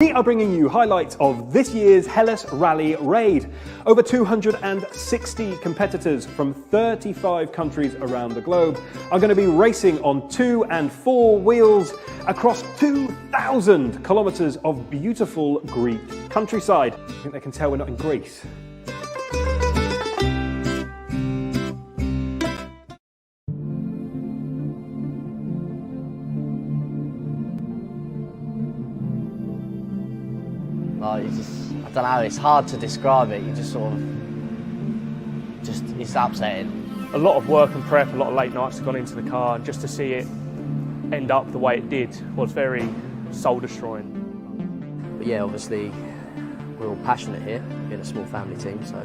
We are bringing you highlights of this year's Hellas Rally Raid. Over 260 competitors from 35 countries around the globe are going to be racing on 2 and 4 wheels across 2,000 kilometres of beautiful Greek countryside. I think they can tell we're not in Greece. I don't know, it's hard to describe it. You just it's upsetting. A lot of work and prep, a lot of late nights have gone into the car, and just to see it end up the way it did was very soul destroying. But yeah, obviously we're all passionate here, being a small family team, so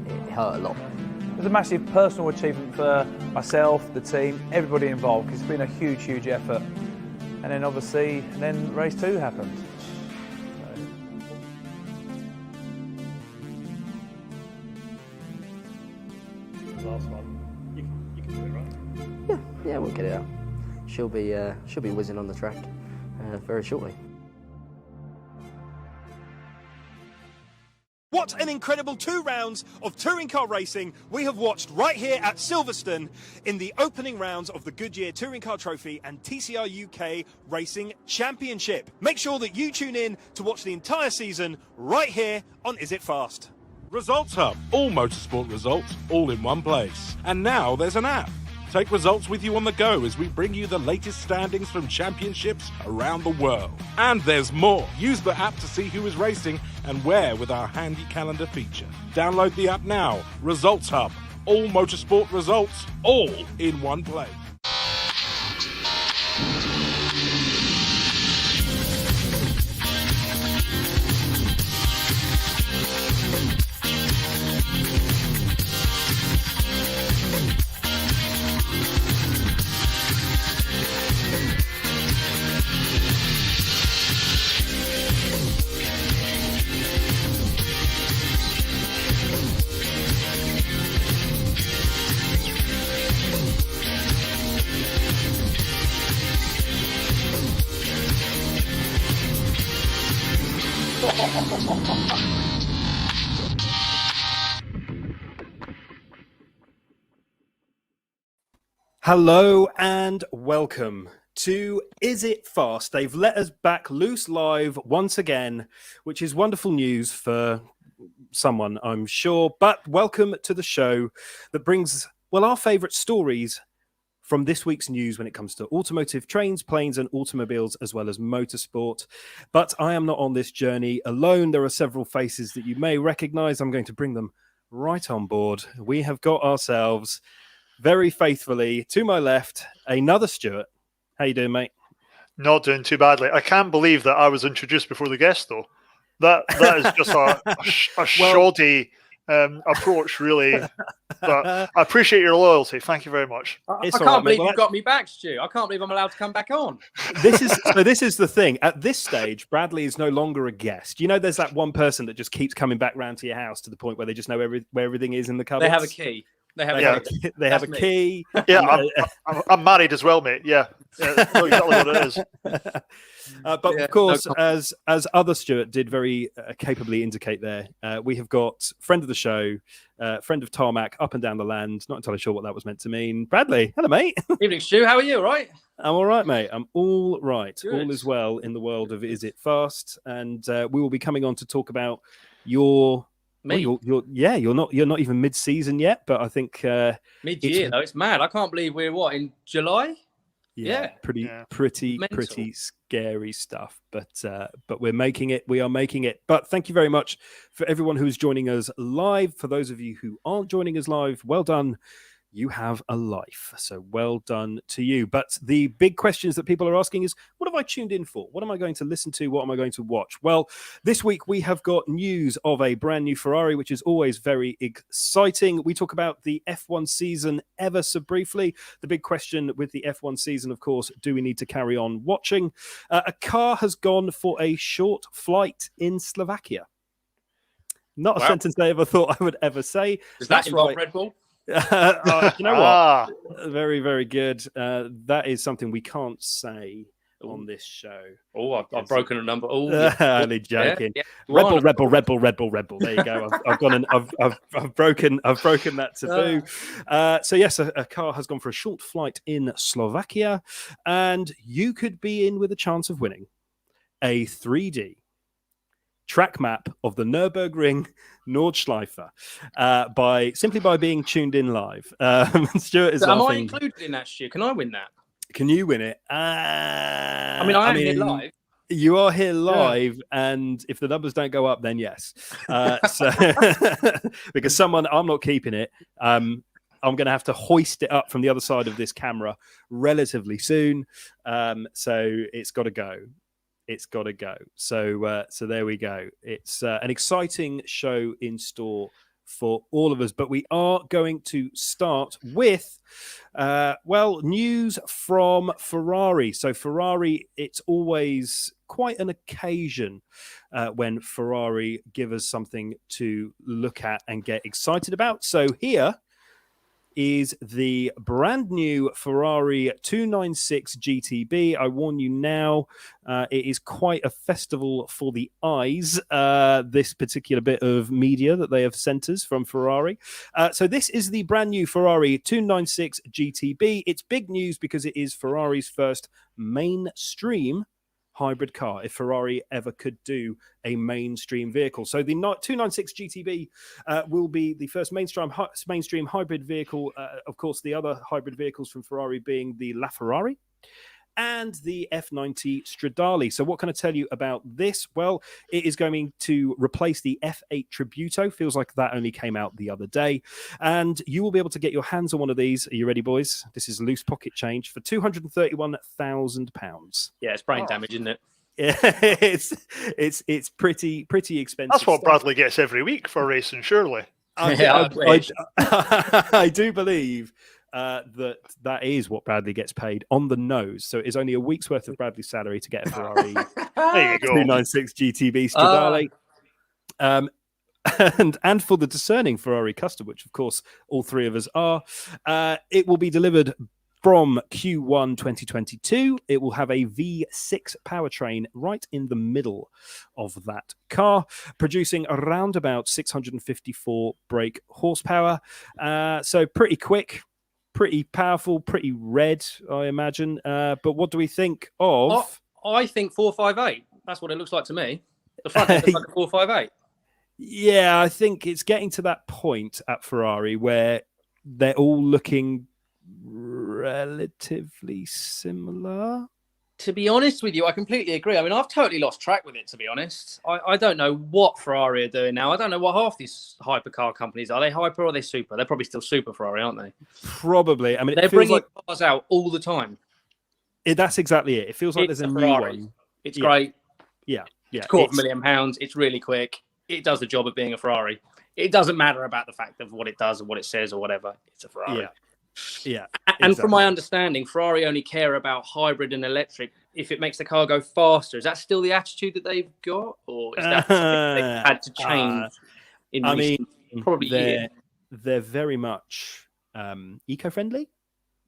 it hurt a lot. It was a massive personal achievement for myself, the team, everybody involved, because it's been a huge, huge effort. And then obviously, race 2 happened. Last one, you can do it, right? Yeah, we'll get it out. She'll be whizzing on the track very shortly. What an incredible 2 rounds of touring car racing we have watched right here at Silverstone in the opening rounds of the Goodyear Touring Car Trophy and TCR UK Racing Championship. Make sure that you tune in to watch the entire season right here on Is It Fast? Results Hub, all motorsport results, all in one place. And now there's an app. Take results with you on the go as we bring you the latest standings from championships around the world. And there's more. Use the app to see who is racing and where with our handy calendar feature. Download the app now. Results Hub, all motorsport results, all in one place. Hello and welcome to Is It Fast? They've let us back loose live once again, which is wonderful news for someone, I'm sure. But welcome to the show that brings, well, our favourite stories from this week's news when it comes to automotive, trains, planes and automobiles, as well as motorsport. But I am not on this journey alone. There are several faces that you may recognise. I'm going to bring them right on board. We have got ourselves, very faithfully, to my left, another Stuart. How you doing, mate? Not doing too badly. I can't believe that I was introduced before the guest, though. That is just a shoddy approach, really. But I appreciate your loyalty. Thank you very much. I can't believe you've got me back, Stu. I can't believe I'm allowed to come back on. This is the thing. At this stage, Bradley is no longer a guest. You know, there's that one person that just keeps coming back round to your house to the point where they just know where everything is in the cupboard. They have a key. They have a key. Yeah, I'm married as well, mate. Yeah, know exactly what it is. But of course, as other Stuart did very capably indicate there, we have got friend of the show, friend of tarmac, up and down the land. Not entirely sure what that was meant to mean. Bradley, hello, mate. Evening, Stu. How are you? All right? I'm all right, mate. I'm all right. Good. All is well in the world of Is It Fast? And we will be coming on to talk about your... Me? Well, you're not even mid-season yet, but I think Mid-year though, it's mad. I can't believe we're in July. Yeah. Pretty scary stuff. But we're making it. We are making it. But thank you very much for everyone who's joining us live. For those of you who aren't joining us live, well done. You have a life. So well done to you. But the big questions that people are asking is, what have I tuned in for? What am I going to listen to? What am I going to watch? Well, this week we have got news of a brand new Ferrari, which is always very exciting. We talk about the F1 season ever so briefly. The big question with the F1 season, of course, do we need to carry on watching? A car has gone for a short flight in Slovakia. Not a sentence I ever thought I would ever say. Does that involve Red Bull? You know what? Very, very good. That is something we can't say on this show. Oh, I've broken a number. Oh, only joking. Yeah. Rebel. There you go. I've broken that taboo. So yes, a car has gone for a short flight in Slovakia, and you could be in with a chance of winning a 3D track map of the Nürburgring Nordschleife by being tuned in live. Stuart is am I laughing. included in that, Stu? Can I win that? Can you win it? I mean, I am here live. You are here live, and if the numbers don't go up, then yes. So because I'm not keeping it. I'm going to have to hoist it up from the other side of this camera relatively soon. So it's got to go. It's got to go. So there we go. It's an exciting show in store for all of us, but we are going to start with news from Ferrari. So Ferrari, it's always quite an occasion when Ferrari give us something to look at and get excited about. So here is the brand new Ferrari 296 GTB. I warn you now, it is quite a festival for the eyes, this particular bit of media that they have sent us from Ferrari. So this is the brand new Ferrari 296 GTB. It's big news because it is Ferrari's first mainstream hybrid car, if Ferrari ever could do a mainstream vehicle. So the 296 GTB will be the first mainstream hybrid vehicle. Of course, the other hybrid vehicles from Ferrari being the LaFerrari and the F90 Stradale. So what can I tell you about this? Well, it is going to replace the F8 Tributo. Feels like that only came out the other day. And you will be able to get your hands on one of these. Are you ready, boys? This is loose pocket change for £231,000. Yeah, it's brain damage, isn't it? Yeah, it's pretty expensive. That's what Bradley gets every week for racing, surely. I do believe that is what Bradley gets paid on the nose. So it's only a week's worth of Bradley's salary to get a Ferrari There you go. 296 GTB Stradale. And for the discerning Ferrari customer, which of course all three of us are, it will be delivered from Q1 2022. It will have a V6 powertrain right in the middle of that car, producing around about 654 brake horsepower. So pretty quick, pretty powerful, pretty red, I imagine. But what do we think of? I think 458. That's what it looks like to me. The front end looks like a 458. Yeah, I think it's getting to that point at Ferrari where they're all looking relatively similar. To be honest with you, I completely agree. I mean, I've totally lost track with it, to be honest. I don't know what Ferrari are doing now. I don't know what half these hypercar companies are. They hyper or are they super? They're probably still super Ferrari, aren't they? Probably. I mean, they're bringing cars out all the time. That's exactly it. It feels like there's a new one. It's great. Yeah. It's £250,000. It's really quick. It does the job of being a Ferrari. It doesn't matter about the fact of what it does or what it says or whatever. It's a Ferrari. Yeah. And from my understanding, Ferrari only care about hybrid and electric if it makes the car go faster. Is that still the attitude that they've got, or is that something they've had to change? They're very much eco-friendly,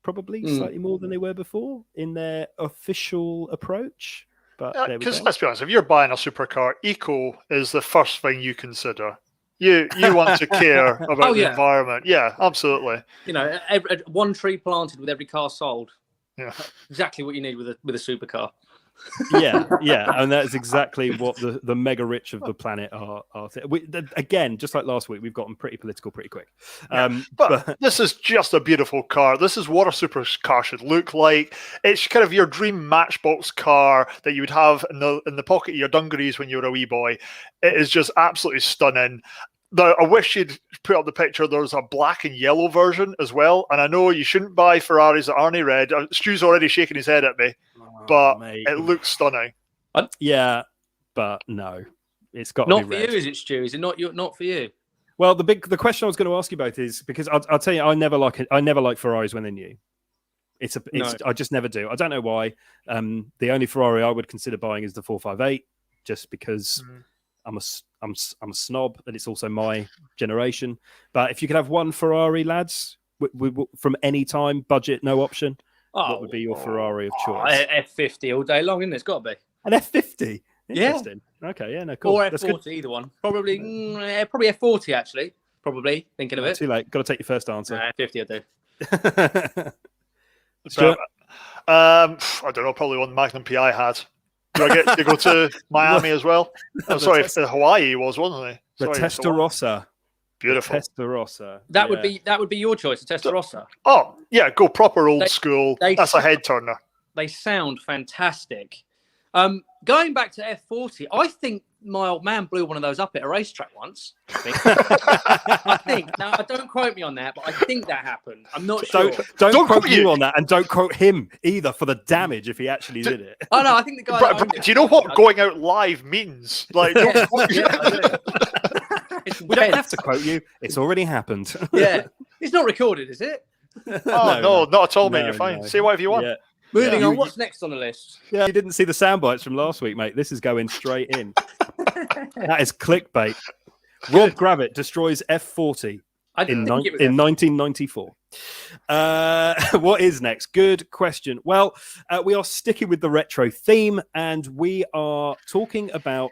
probably slightly more than they were before in their official approach. But because let's be honest, if you're buying a supercar, eco is the first thing you consider. You want to care about the environment. Yeah, absolutely. You know, one tree planted with every car sold. Yeah, exactly what you need with a supercar. Yeah, and that's exactly what the mega rich of the planet are. Again, just like last week, we've gotten pretty political pretty quick. But this is just a beautiful car. This is what a supercar should look like. It's kind of your dream matchbox car that you would have in the pocket of your dungarees when you were a wee boy. It is just absolutely stunning. I wish you'd put up the picture. There's a black and yellow version as well. And I know you shouldn't buy Ferraris that aren't red. Stu's already shaking his head at me. But it looks stunning. Yeah, but no. It's got not to be for red. you, is it, Stu? Is it not for you? Well, the question I was going to ask you both is because I'll tell you, I never like Ferraris when they're new. I just never do. I don't know why. The only Ferrari I would consider buying is the 458, just because I'm a snob, and it's also my generation. But if you could have one Ferrari, lads, from any time, budget, no option, what would be your Ferrari of choice? F50 all day long, isn't it? It's got to be. An F50? Yeah. Interesting. Okay, yeah, no, cool. Or That's F40, good. either one. Probably F40, actually. Probably, thinking of it. Too late. Got to take your first answer. F50 I do. Stuart? I don't know, probably one Magnum PI had. Do I get to go to Miami as well? I'm sorry, Hawaii wasn't he? The Testarossa. Beautiful. Testarossa. That would be your choice, the Testarossa. Oh, yeah, go proper old school. That's a head turner. They sound fantastic. Going back to F40, I think my old man blew one of those up at a racetrack once. I think. Now, don't quote me on that, but I think that happened. I'm not sure. Don't quote you on that, and don't quote him either for the damage if he actually did it. Oh, no, I think the guy... Do you know what going out live means? Like, we don't have to quote you. It's already happened. Yeah. It's not recorded, is it? No, not at all, mate. You're fine. Say whatever you want. Yeah. Moving on, what's next on the list? Yeah, you didn't see the sound bites from last week, mate. This is going straight in. That is clickbait. Rob Gravitt destroys F40 in 1994. What is next? Good question. Well, we are sticking with the retro theme, and we are talking about,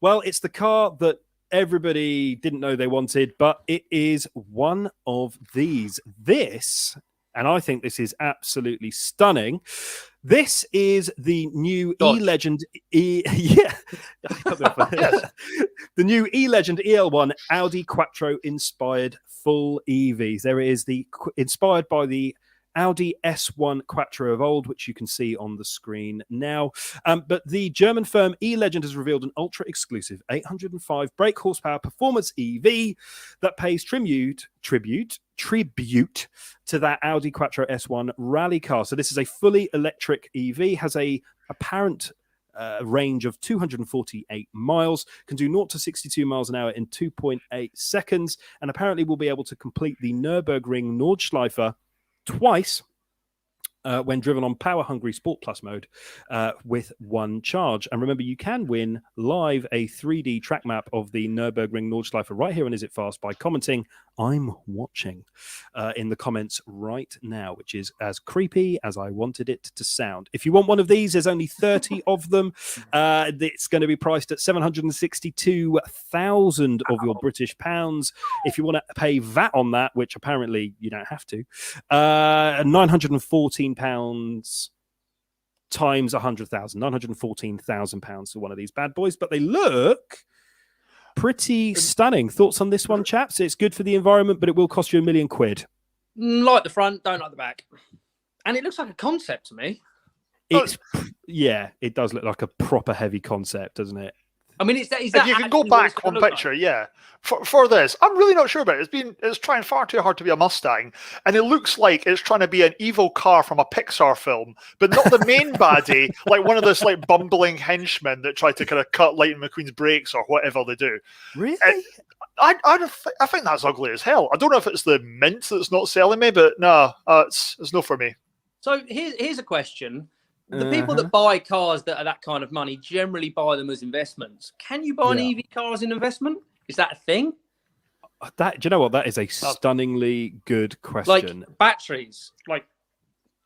well, it's the car that everybody didn't know they wanted, but it is one of these. This... and I think this is absolutely stunning. This is the new E-Legend the new E-Legend EL1 Audi Quattro inspired full EVs. There it is, inspired by the Audi S1 Quattro of old, which you can see on the screen now. But the German firm E-Legend has revealed an ultra-exclusive 805 brake horsepower performance EV that pays tribute to that Audi Quattro S1 rally car. So this is a fully electric EV, has a apparent range of 248 miles, can do 0 to 62 miles an hour in 2.8 seconds, and apparently will be able to complete the Nürburgring Nordschleife twice when driven on Power Hungry Sport Plus mode with one charge. And remember, you can win live a 3D track map of the Nürburgring Nordschleife right here on Is It Fast by commenting "I'm watching" in the comments right now, which is as creepy as I wanted it to sound. If you want one of these, there's only 30 of them. It's going to be priced at 762,000 of your British pounds. If you want to pay VAT on that, which apparently you don't have to, 914 pounds times 100,000, 914,000 pounds for one of these bad boys. But they look pretty stunning. Thoughts on this one, chaps? It's good for the environment, but it will cost you £1 million. Like the front, don't like the back. And it looks like a concept to me. It's it does look like a proper heavy concept, doesn't it? I mean, is that if you can go back one picture, for this, I'm really not sure about it. It's trying far too hard to be a Mustang, and it looks like it's trying to be an evil car from a Pixar film, but not the main baddie, like one of those like bumbling henchmen that try to kind of cut Lightning McQueen's brakes or whatever they do. Really? I think that's ugly as hell. I don't know if it's the mint that's not selling me, but no, it's no for me. So here's a question. The people that buy cars that are that kind of money generally buy them as investments. Can you buy an EV car as an investment? Is that a thing? Do you know what? That is a stunningly good question. Like batteries,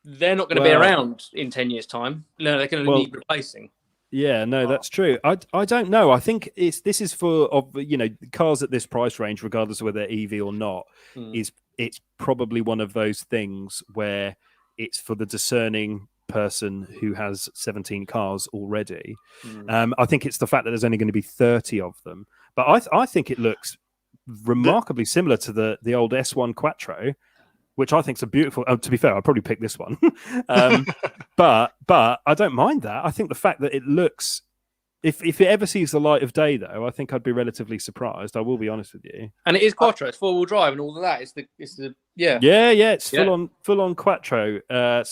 they're not going to be around in 10 years' time. No, they're going to need replacing. Yeah, no, that's true. I don't know. I think this is for cars at this price range, regardless of whether they're EV or not. It's probably one of those things where it's for the discerning person who has 17 cars already. I think it's the fact that there's only going to be 30 of them, but I think it looks remarkably similar to the old S1 Quattro, which I think is a beautiful. To be fair, I'd probably pick this one, but I don't mind that. I think the fact that it looks, if it ever sees the light of day, though, I think I'd be relatively surprised. I will be honest with you. And it is Quattro. It's 4-wheel drive and all of that. It's full on Quattro. I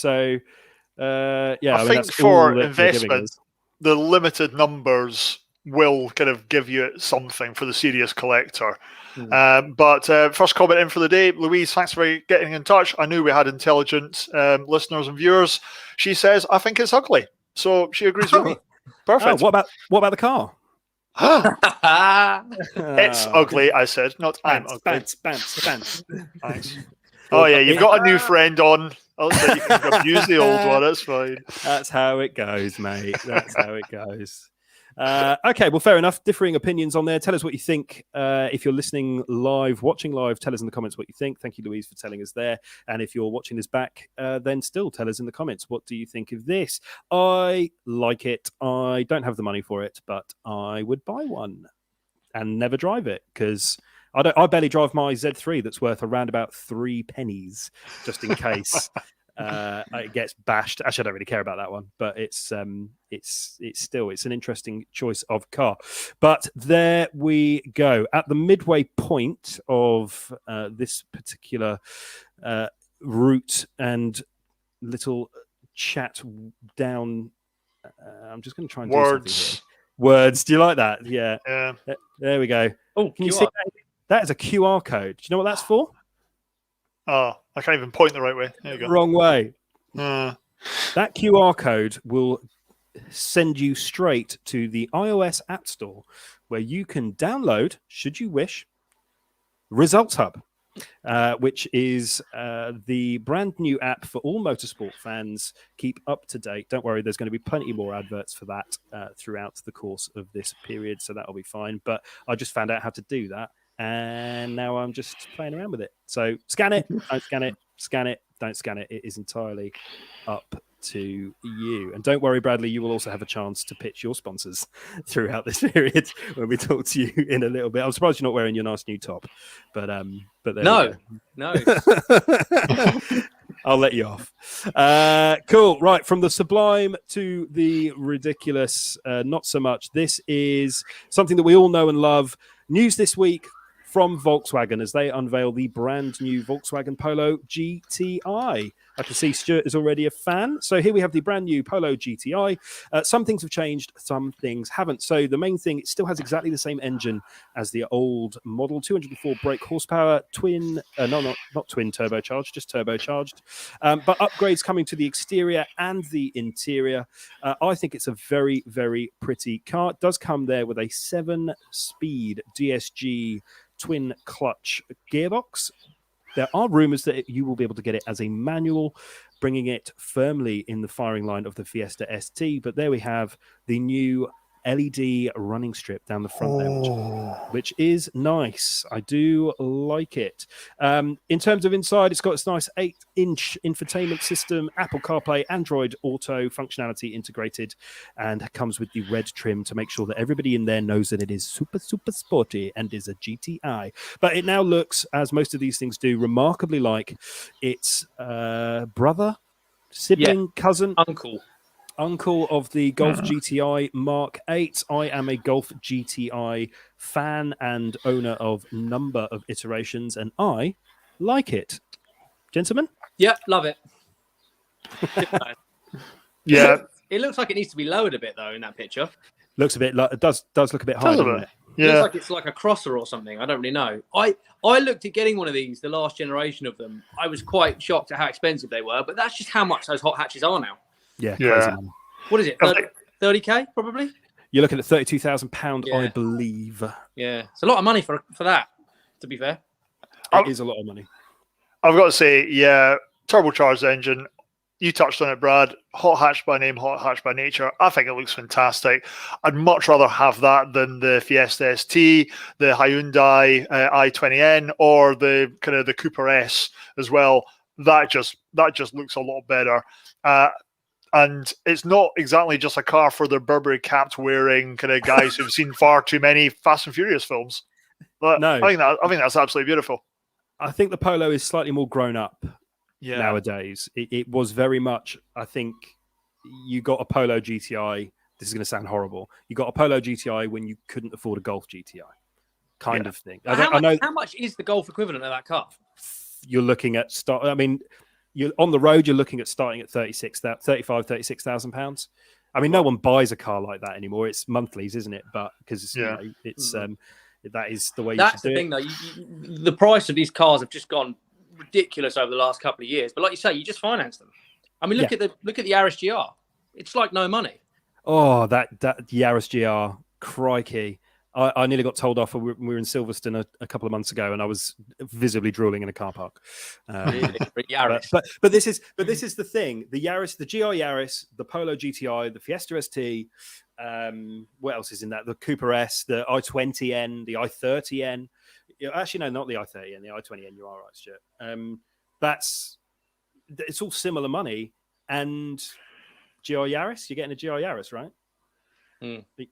think for investment, the limited numbers will kind of give you something for the serious collector. But first comment in for the day, Louise, thanks for getting in touch. I knew we had intelligent listeners and viewers. She says, I think it's ugly. So she agrees with me. Perfect. Oh, what about the car? It's ugly, I said, not I'm ugly. Thanks. Thanks. Oh yeah, you've got a new friend on. Also, you can abuse the old one. That's fine. That's how it goes, mate. That's how it goes. Okay, well, fair enough. Differing opinions on there. Tell us what you think. If you're listening live, watching live, tell us in the comments what you think. Thank you, Louise, for telling us there. And if you're watching this back, then still tell us in the comments, what do you think of this? I like it. I don't have the money for it, but I would buy one and never drive it because I barely drive my Z3 that's worth around about 3 pennies just in case. It gets bashed. Actually, I don't really care about that one, but it's still an interesting choice of car. But there we go at the midway point of this particular route and little chat down. I'm just going to try and do something here. Words. Do you like that? Yeah. There we go. Oh, can you see that? That is a QR code. Do you know what that's for? Oh, I can't even point the right way. There you go. Wrong way. That QR code will send you straight to the iOS App Store where you can download, should you wish, Results Hub, which is the brand new app for all motorsport fans. Keep up to date. Don't worry, there's going to be plenty more adverts for that throughout the course of this period, so that'll be fine. But I just found out how to do that. And now I'm just playing around with it. So scan it, don't scan it, scan it, don't scan it. It is entirely up to you. And don't worry, Bradley, you will also have a chance to pitch your sponsors throughout this period when we talk to you in a little bit. I'm surprised you're not wearing your nice new top, but there no. I'll let you off. Cool. Right. From the sublime to the ridiculous, not so much. This is something that we all know and love. News this week from Volkswagen as they unveil the brand new Volkswagen Polo Gti. I can see Stuart is already a fan. So here we have the brand new Polo Gti. Some things have changed, some things haven't. So the main thing, it still has exactly the same engine as the old model, 204 brake horsepower, not twin turbocharged, just turbocharged. But upgrades coming to the exterior and the interior. I think it's a very, very pretty car. It does come there with a 7-speed DSG twin clutch gearbox. There are rumors that you will be able to get it as a manual, bringing it firmly in the firing line of the Fiesta ST. But there we have the new LED running strip down the front there, which is nice. I do like it. In terms of inside, it's got this nice 8-inch infotainment system, Apple CarPlay, Android Auto functionality integrated, and comes with the red trim to make sure that everybody in there knows that it is super, super sporty and is a GTI. But it now looks, as most of these things do, remarkably like its brother, sibling, cousin, uncle of the Golf GTI Mark 8. I am a Golf GTI fan and owner of a number of iterations, and I like it. Gentlemen? Yeah, love it. Yeah. It looks like it needs to be lowered a bit, though, in that picture. Looks a bit like it does look a bit high, doesn't it? Yeah. It looks like it's like a crosser or something. I don't really know. I looked at getting one of these, the last generation of them. I was quite shocked at how expensive they were, but that's just how much those hot hatches are now. Yeah. Crazy. What is it? 30K probably? You're looking at £32,000, I believe. Yeah, it's a lot of money for that, to be fair. It is a lot of money. I've got to say, yeah, turbocharged engine. You touched on it, Brad. Hot hatch by name, hot hatch by nature. I think it looks fantastic. I'd much rather have that than the Fiesta ST, the Hyundai i20N, or the kind of the Cooper S as well. That just looks a lot better. And it's not exactly just a car for the Burberry capped wearing kind of guys who've seen far too many Fast and Furious films. But no, I think that's absolutely beautiful. I think the Polo is slightly more grown up nowadays. It was very much, I think, you got a Polo GTI. This is going to sound horrible. You got a Polo GTI when you couldn't afford a Golf GTI, kind of thing. How much is the Golf equivalent of that car? You're looking at you're on the road. You're looking at starting at £36,000. I mean, no one buys a car like that anymore. It's monthlies, isn't it? But because that is the way. That's you should do the thing, though. The price of these cars have just gone ridiculous over the last couple of years. But like you say, you just finance them. I mean, look at the Yaris GR. It's like no money. Oh, that Yaris GR, crikey! I nearly got told off. We were in Silverstone a couple of months ago, and I was visibly drooling in a car park. Yaris. But this is the thing: the Yaris, the GR Yaris, the Polo GTI, the Fiesta ST. What else is in that? The Cooper S, the i20N, the i30N. Actually, no, not the i30N, the i20N. You are right, Stuart. It's all similar money. And GR Yaris, you're getting a GR Yaris, right?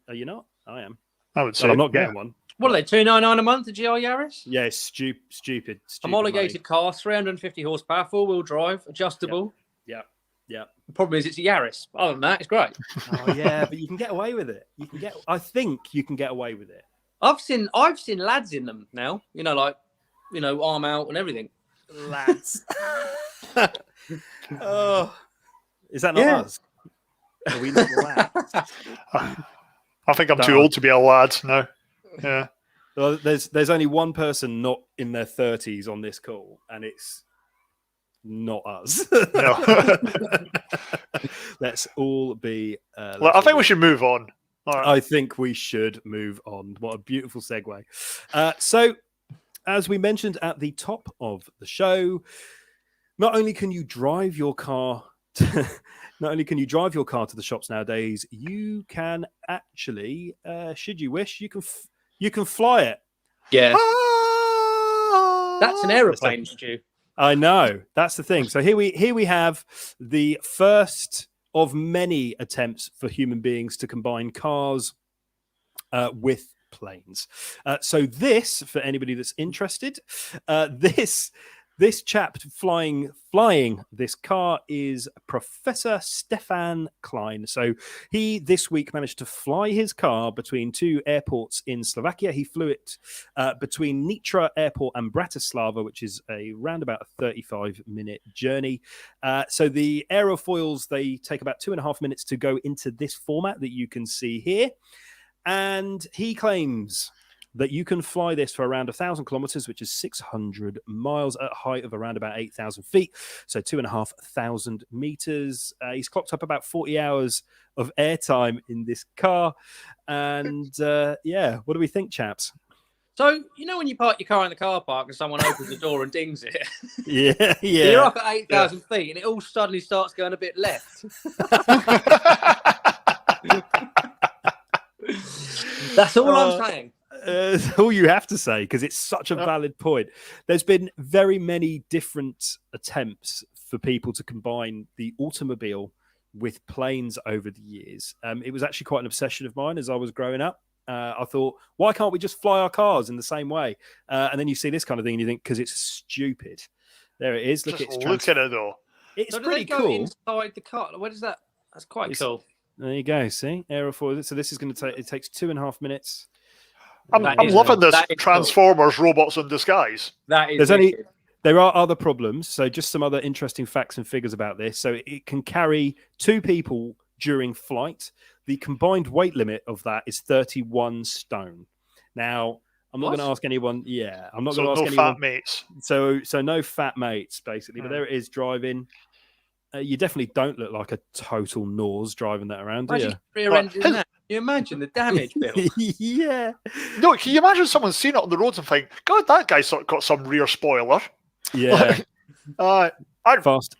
Are you not? I am. I would say well, I'm not getting one. What are they? $299 a month? The GR Yaris? Yeah, it's stupid. Homologated money. car, 350 horsepower, 4-wheel drive, adjustable. Yeah. The problem is it's a Yaris. Other than that, it's great. Oh yeah, but you can get away with it. I think you can get away with it. I've seen lads in them now. Arm out and everything. Lads. Oh, is that not us? Are we not lads? I think I'm too old to be a lad now. Yeah. Well, there's only one person not in their 30s on this call, and it's not us. No. Let's all be. Well, I think we should move on. All right. I think we should move on. What a beautiful segue. So, as we mentioned at the top of the show, not only can you drive your car to the shops nowadays, you can actually, should you wish, you can fly it. Yeah. That's an aeroplane, Stu. I know. That's the thing. So here we have the first of many attempts for human beings to combine cars with planes. So this, for anybody that's interested, this chap flying this car is Professor Stefan Klein. So he this week managed to fly his car between two airports in Slovakia. He flew it between Nitra Airport and Bratislava, which is around about a 35-minute journey. So the aerofoils, they take about 2.5 minutes to go into this format that you can see here. And he claims that you can fly this for around 1,000 kilometers, which is 600 miles at a height of around about 8,000 feet. So 2,500 meters. He's clocked up about 40 hours of airtime in this car. And what do we think, chaps? So, when you park your car in the car park and someone opens the door and dings it? Yeah. You're up at 8,000 feet and it all suddenly starts going a bit left. That's all I'm saying. All you have to say, because it's such a valid point. There's been very many different attempts for people to combine the automobile with planes over the years. It was actually quite an obsession of mine as I was growing up. I thought, why can't we just fly our cars in the same way? And then you see this kind of thing and you think, because it's stupid. There it is. Look at it though. It's so pretty go cool. Inside the car. What is that? That's quite cool. There you go. See, aerofoil. So this is going to take. It takes 2.5 minutes. I'm loving this Transformers cool. Robots in disguise. That is. There are other problems. So just some other interesting facts and figures about this. So it can carry 2 people during flight. The combined weight limit of that is 31 stone. Now, I'm not going to ask anyone. Yeah, I'm not going to ask anyone. No fat mates. So no fat mates, basically. But there it is driving. You definitely don't look like a total nose driving that around, do you? Can you imagine the damage, Bill? Yeah. No, can you imagine someone seeing it on the roads and think, God, that guy's got some rear spoiler? Yeah.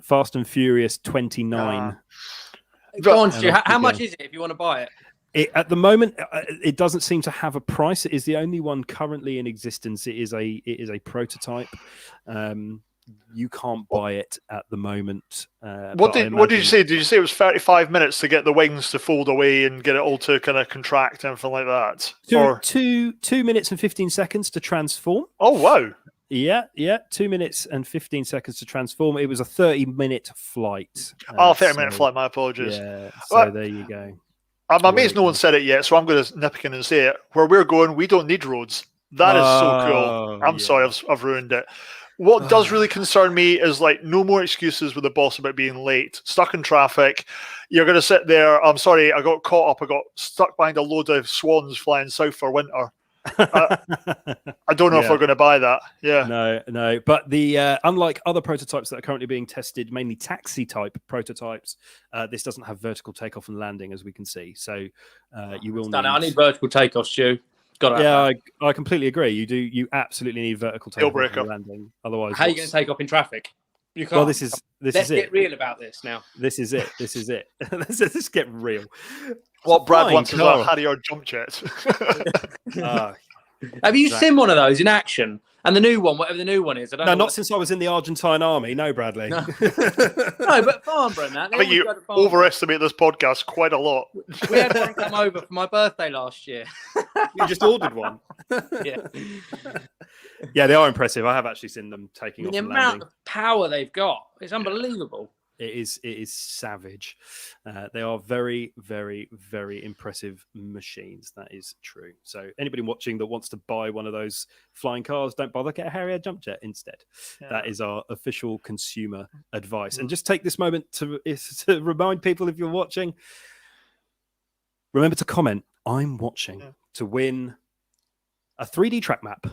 Fast and Furious 29. Go on, Stu. How much is it if you want to buy it? At the moment, it doesn't seem to have a price. It is the only one currently in existence. It is a prototype. You can't buy it at the moment. What did you say? Did you say it was 35 minutes to get the wings to fold away and get it all to kind of contract and everything like that? 2 minutes and 15 seconds to transform. Oh, wow. Yeah. 2 minutes and 15 seconds to transform. It was a 30-minute flight. 30-minute flight. My apologies. Yeah, so there you go. I'm amazed no one said it yet, so I'm going to nip in and say it. Where we're going, we don't need roads. That is so cool. I'm sorry, I've ruined it. What does really concern me is no more excuses with the boss about being late, stuck in traffic. You're going to sit there. I'm sorry, I got caught up. I got stuck behind a load of swans flying south for winter. I don't know if we're going to buy that. Yeah. No. But the unlike other prototypes that are currently being tested, mainly taxi type prototypes, this doesn't have vertical takeoff and landing, as we can see. So you will. I need vertical takeoff, Stu. I completely agree. You absolutely need vertical takeoff and landing. Otherwise, how are you going to take off in traffic? You can't. Well, this is Let's it. get real about this now. This is it. Let's get real. What Brad wants is a Harrier jump jet. Have you seen one of those in action? And the new one, whatever the new one is, I don't know. Not since I was in the Argentine army. No, Bradley. No, but Farnborough and that. I think you overestimate this podcast quite a lot. We had one come over for my birthday last year. You just ordered one. Yeah. Yeah, they are impressive. I have actually seen them taking off. The amount of power they've got, it's unbelievable. It is savage. They are very, very, very impressive machines. That is true. So anybody watching that wants to buy one of those flying cars, don't bother. Get a Harrier jump jet instead. Yeah. That is our official consumer advice. And just take this moment to remind people, if you're watching, remember to comment, I'm watching, to win a 3D track map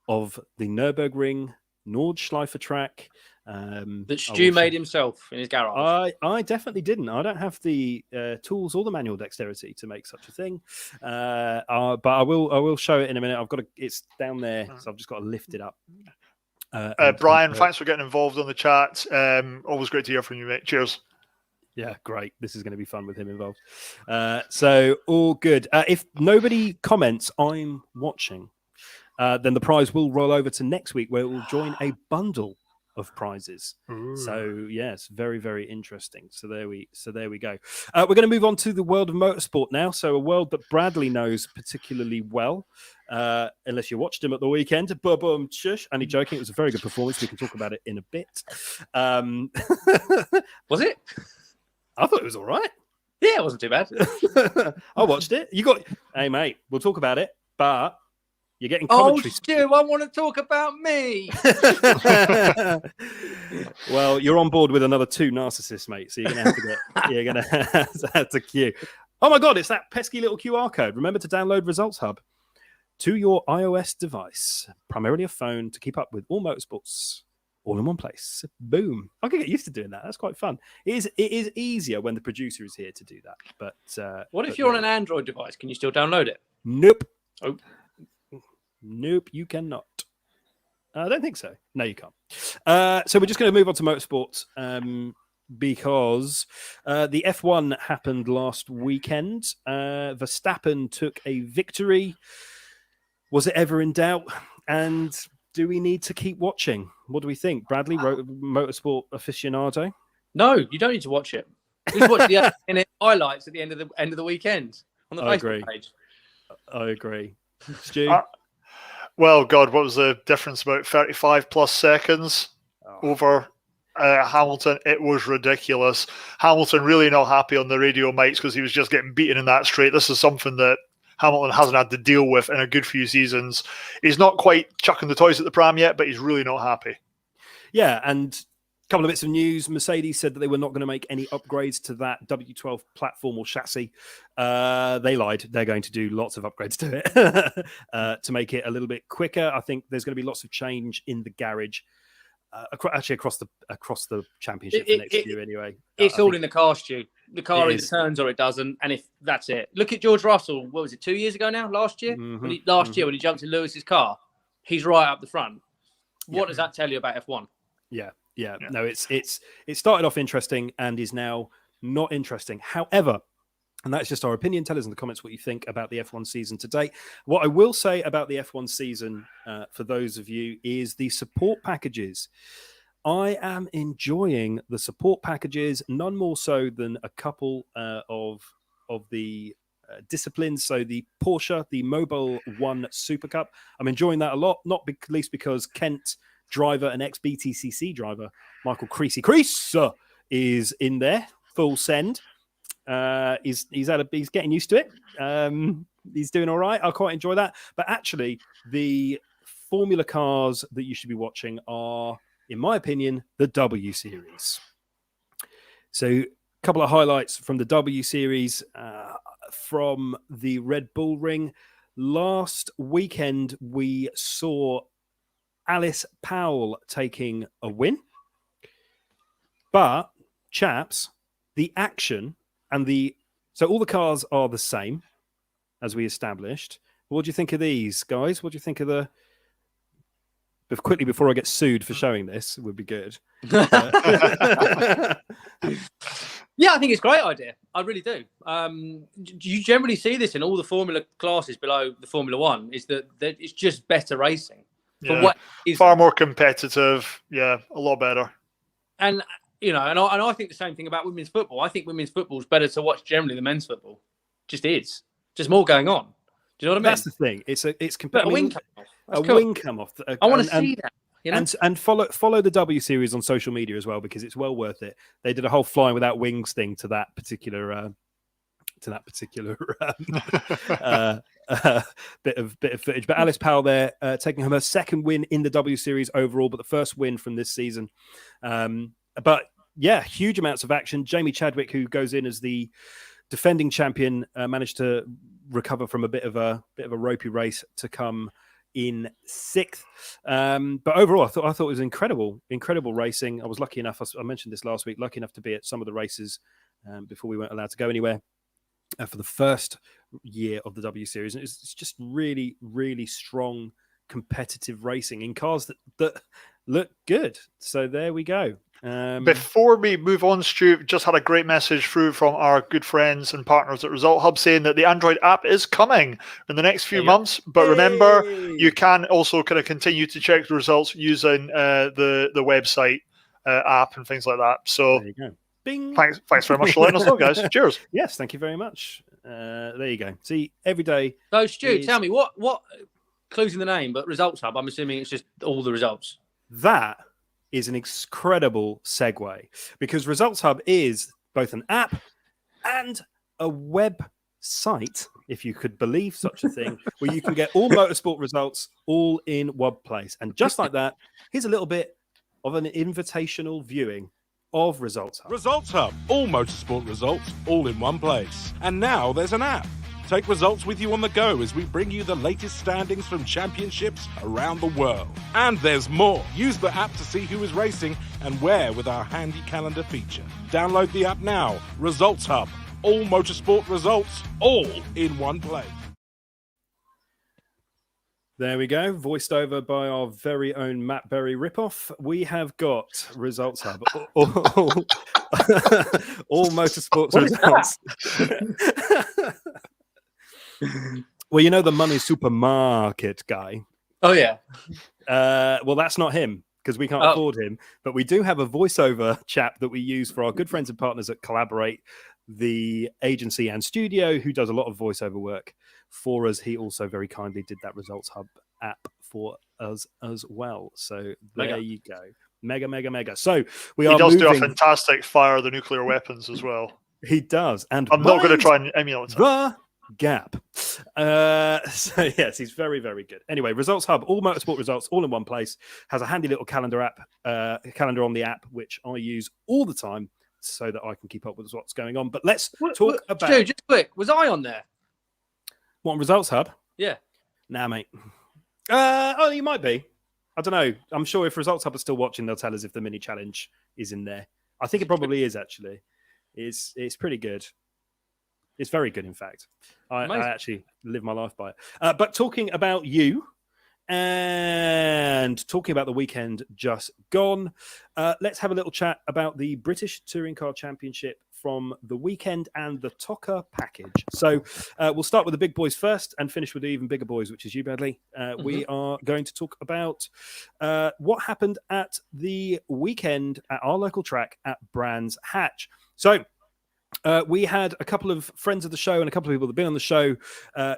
of the Nürburgring Nordschleife track. That Stu made himself in his garage. I definitely didn't. I don't have the tools or the manual dexterity to make such a thing. But I will show it in a minute. It's down there, so I've just got to lift it up. Brian, thanks for getting involved on the chat. Always great to hear from you, mate. Cheers. Yeah, great. This is going to be fun with him involved. So all good. If nobody comments, I'm watching. Then the prize will roll over to next week, where it will join a bundle of prizes. Ooh. So yes, very, very interesting. So there we go. We're going to move on to the world of motorsport now. So a world that Bradley knows particularly well, unless you watched him at the weekend. Boom, shush. Only joking. It was a very good performance. We can talk about it in a bit. Was it? I thought it was all right. Yeah, it wasn't too bad. I watched it. Hey mate, we'll talk about it, but you're getting commentary. Oh, Stu, I want to talk about me. Well, you're on board with another 2 narcissists, mate. So you're gonna have to queue. Oh my God, it's that pesky little QR code. Remember to download Results Hub to your iOS device, primarily a phone, to keep up with all motorsports all in one place. Boom. I can get used to doing that. That's quite fun. It is easier when the producer is here to do that. But what if you're on an Android device? Can you still download it? Nope. Oh. Nope, you cannot. I don't think so. No, you can't. So we're just going to move on to motorsports because the F1 happened last weekend. Verstappen took a victory. Was it ever in doubt? And do we need to keep watching? What do we think? Bradley, motorsport aficionado? No, you don't need to watch it. Just watch the highlights at the end of the weekend on the Facebook page. I agree. Stu? Well, God, what was the difference? About 35 plus seconds over Hamilton. It was ridiculous. Hamilton really not happy on the radio mics because he was just getting beaten in that straight. This is something that Hamilton hasn't had to deal with in a good few seasons. He's not quite chucking the toys at the pram yet, but he's really not happy. Yeah, and a couple of bits of news. Mercedes said that they were not going to make any upgrades to that W12 platform or chassis. They lied. They're going to do lots of upgrades to it to make it a little bit quicker. I think there's going to be lots of change in the garage, actually across the championship for next year anyway. It's all in the car, Stu. The car either turns or it doesn't, and if that's it. Look at George Russell. What was it, 2 years ago now? Last year? Mm-hmm. When he jumped in Lewis's car, he's right up the front. What does that tell you about F1? Yeah. No, it started off interesting and is now not interesting. However, and that's just our opinion. Tell us in the comments what you think about the F1 season to date. What I will say about the F1 season, for those of you, is the support packages. I am enjoying the support packages, none more so than a couple of the disciplines. So the Porsche, the Mobile One Super Cup, I'm enjoying that a lot, not least because Kent driver and ex-BTCC driver Michael Creasy is in there, full send. He's getting used to it. He's doing all right. I quite enjoy that. But actually, the Formula cars that you should be watching are, in my opinion, the W Series. So a couple of highlights from the W Series from the Red Bull Ring. Last weekend, we saw Alice Powell taking a win. But, chaps, the action and so all the cars are the same, as we established. What do you think of these, guys? What do you think of the... Quickly, before I get sued for showing this, would be good. Yeah, I think it's a great idea. I really do. You generally see this in all the Formula classes below the Formula One, is that it's just better racing. Yeah. What is far more competitive. Yeah, a lot better. And and I think the same thing about women's football. I think women's football is better to watch generally than men's football. Just is. Just more going on. Do you know what I mean? That's the thing. It's competitive. Wing come off. I want to see that. And follow the W Series on social media as well, because it's well worth it. They did a whole flying without wings thing to that particular bit of footage. But Alice Powell there taking home her second win in the W Series overall, but the first win from this season. But yeah, huge amounts of action. Jamie Chadwick, who goes in as the defending champion, managed to recover from a bit of a ropey race to come in sixth. But overall, I thought it was incredible racing. I was lucky enough, I mentioned this last week, lucky enough to be at some of the races before we weren't allowed to go anywhere for the first year of the W Series. And it's just really, really strong competitive racing in cars that look good. So there we go. Before we move on, Stu, just had a great message through from our good friends and partners at Result Hub saying that the Android app is coming in the next few months. But remember, you can also kind of continue to check the results using the website app and things like that. So there you go. Bing. Thanks very much for letting us know, guys. Cheers. Yes, thank you very much. There you go. See, every day. So, Stu, tell me what clues in the name, but Results Hub. I'm assuming it's just all the results. That is an incredible segue, because Results Hub is both an app and a website, if you could believe such a thing, where you can get all motorsport results all in one place. And just like that, here's a little bit of an invitational viewing of Results Hub. Results Hub, all motorsport results, all in one place. And now there's an app. Take results with you on the go as we bring you the latest standings from championships around the world. And there's more. Use the app to see who is racing and where with our handy calendar feature. Download the app now. Results Hub, all motorsport results, all in one place. There we go, voiced over by our very own Matt Berry ripoff. We have got Results Hub, all motorsports results. Well, you know the money supermarket guy. Oh yeah. Well, that's not him, because we can't afford him. But we do have a voiceover chap that we use for our good friends and partners at Collaborate, the agency and studio, who does a lot of voiceover work for us. He also very kindly did that Results Hub app for us as well. So there you go. Mega. So he does do a fantastic fire the nuclear weapons as well. He does. And I'm not going to try and emulate the gap. So yes, he's very, very good. Anyway, Results Hub, all motorsport results, all in one place. Has a handy little calendar on the app, which I use all the time so that I can keep up with what's going on. But let's talk about... Stu, just quick, was I on there? What, Results Hub? Yeah. Nah, mate. Oh, you might be. I don't know. I'm sure if Results Hub are still watching, they'll tell us if the mini challenge is in there. I think it probably is, actually. It's pretty good. It's very good, in fact. I actually live my life by it. But talking about you and talking about the weekend just gone, let's have a little chat about the British Touring Car Championship from the weekend and the TOCA package. So we'll start with the big boys first and finish with the even bigger boys, which is you, Bradley. We are going to talk about what happened at the weekend at our local track at Brands Hatch. So we had a couple of friends of the show and a couple of people that have been on the show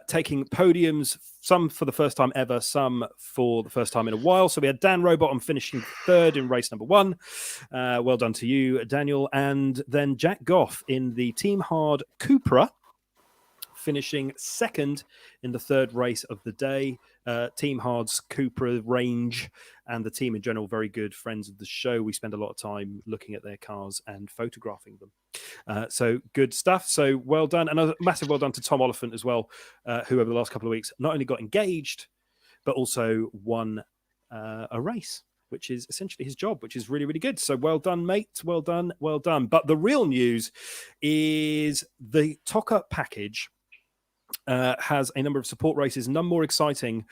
taking podiums, some for the first time ever, some for the first time in a while. So we had Dan Robot finishing third in race number 1. Well done to you, Daniel. And then Jack Goff in the Team Hard Cupra, finishing second in the third race of the day. Team Hard's Cupra range and the team in general, very good friends of the show. We spend a lot of time looking at their cars and photographing them. So good stuff. So well done. And a massive well done to Tom Oliphant as well, who over the last couple of weeks not only got engaged, but also won a race, which is essentially his job, which is really, really good. So well done, mate. Well done. Well done. But the real news is the TOCA package has a number of support races, none more exciting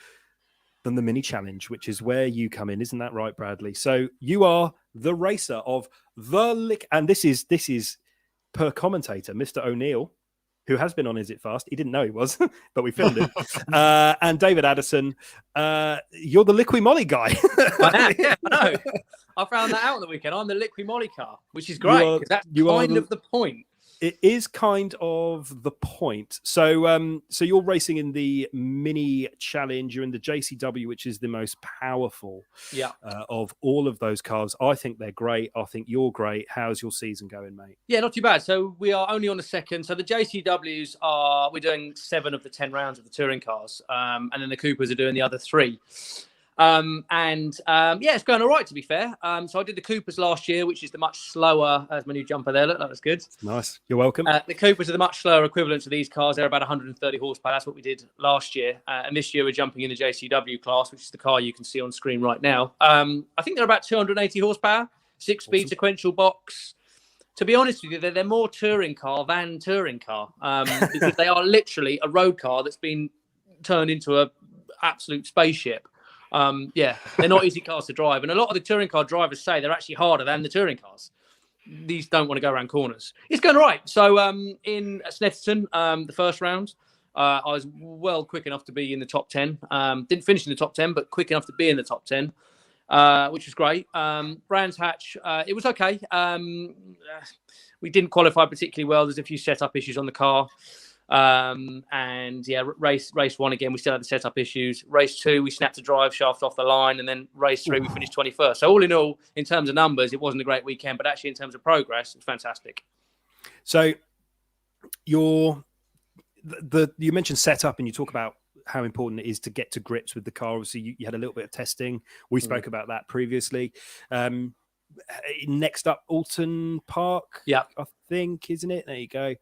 than the mini challenge, which is where you come in. Isn't that right, Bradley? So you are the racer of the lick, and this is per commentator, Mr. O'Neill, who has been on Is It Fast. He didn't know he was, but we filmed him. And David Addison, you're the Liqui Moly guy. I am, yeah, I know. I found that out on the weekend. I'm the Liqui Moly car, which is great, because that's kind of the point. It is kind of the point. So, so you're racing in the mini challenge. You're in the JCW, which is the most powerful of all of those cars. I think they're great. I think you're great. How's your season going, mate? Yeah, not too bad. So we are only on the second. So the JCWs we're doing 7 of the 10 rounds of the touring cars, and then the Coopers are doing the other 3. It's going all right, to be fair. So I did the Coopers last year, which is the much slower, as my new jumper there, look, that was good. Nice. You're welcome. The Coopers are the much slower equivalent to these cars. They're about 130 horsepower. That's what we did last year. And this year we're jumping in the JCW class, which is the car you can see on screen right now. I think they're about 280 horsepower, 6-speed sequential box. To be honest with you, they're more touring car than touring car, because they are literally a road car that's been turned into an absolute spaceship. They're not easy cars to drive, and a lot of the touring car drivers say they're actually harder than the touring cars. These don't want to go around corners. It's going all right. So in Snetterton, the first round, I was quick enough to be in the top 10. Didn't finish in the top 10, but quick enough to be in the top 10, which was great. Brands Hatch, it was okay. We didn't qualify particularly well. There's a few setup issues on the car. Race 1 again, we still had the setup issues. Race 2, we snapped a drive shaft off the line, and then race 3, we finished 21st. So all in all, in terms of numbers, it wasn't a great weekend, but actually in terms of progress, it's fantastic. So you mentioned setup, and you talk about how important it is to get to grips with the car. Obviously, you had a little bit of testing. We spoke about that previously. Next up, Alton Park, I think, isn't it? There you go.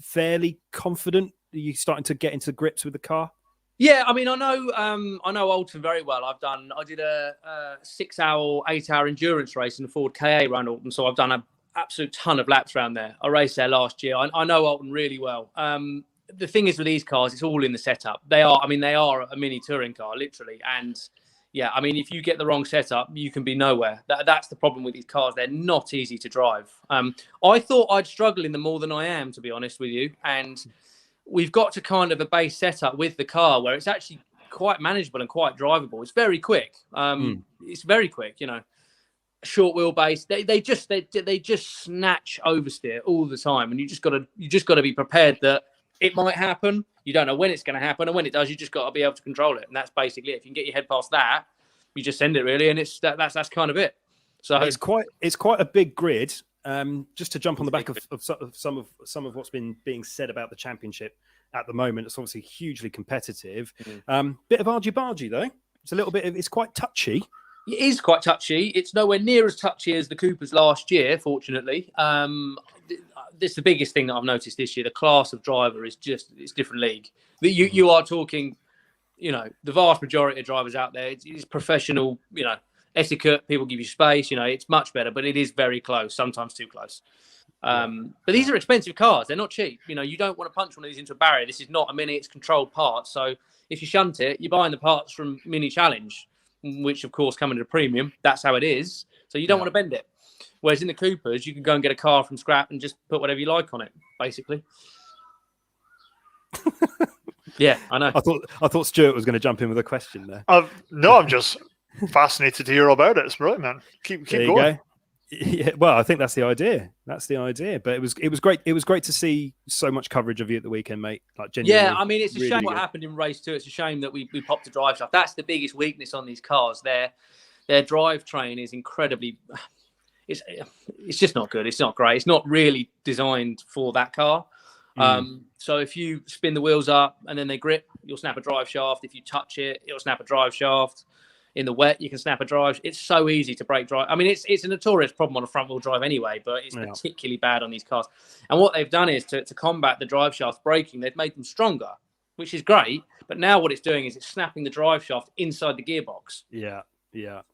Fairly confident? Are you starting to get into grips with the car? Yeah, I mean, I know Alton very well. I did a 8-hour endurance race in the Ford KA around Alton, so I've done an absolute ton of laps around there. I raced there last year. I know Alton really well. The thing is with these cars, it's all in the setup. They are a mini touring car, literally, and yeah, I mean, if you get the wrong setup, you can be nowhere. That's the problem with these cars. They're not easy to drive. I thought I'd struggle in them more than I am, to be honest with you. And we've got to kind of a base setup with the car where it's actually quite manageable and quite drivable. It's very quick. It's very quick, short wheelbase. They just snatch oversteer all the time. And you just got to be prepared that it might happen. You don't know when it's going to happen, and when it does, you just got to be able to control it. And that's basically it. If you can get your head past that, you just send it really, and that's kind of it. So it's quite a big grid. Just to jump on the back of some of what's been being said about the championship at the moment, it's obviously hugely competitive. Bit of argy-bargy though. It's quite touchy. It is quite touchy. It's nowhere near as touchy as the Coopers last year, fortunately. This is the biggest thing that I've noticed this year. The class of driver is it's different league. You are talking, the vast majority of drivers out there, it's professional, etiquette. People give you space, it's much better, but it is very close, sometimes too close. But these are expensive cars. They're not cheap. You don't want to punch one of these into a barrier. This is not a mini, it's controlled parts. So if you shunt it, you're buying the parts from Mini Challenge, which of course come at a premium. That's how it is. So you don't want to bend it. Whereas in the Coopers, you can go and get a car from scrap and just put whatever you like on it, basically. Yeah, I know. I thought Stuart was going to jump in with a question there. No, I'm just fascinated to hear all about it. It's brilliant, man. Keep going. Go. Yeah, well, I think that's the idea. But it was great. It was great to see so much coverage of you at the weekend, mate. Like, genuinely, yeah, I mean, it's a shame what happened in race 2. It's a shame that we popped the drive shaft. That's the biggest weakness on these cars. Their drivetrain is incredibly. It's just not good. It's not great. It's not really designed for that car. So if you spin the wheels up and then they grip, you'll snap a drive shaft. If you touch it, it'll snap a drive shaft. In the wet, you can snap a drive. It's so easy to break drive. I mean, it's a notorious problem on a front wheel drive anyway, but it's particularly bad on these cars. And what they've done is to combat the drive shaft breaking, they've made them stronger, which is great. But now what it's doing is it's snapping the drive shaft inside the gearbox. Yeah.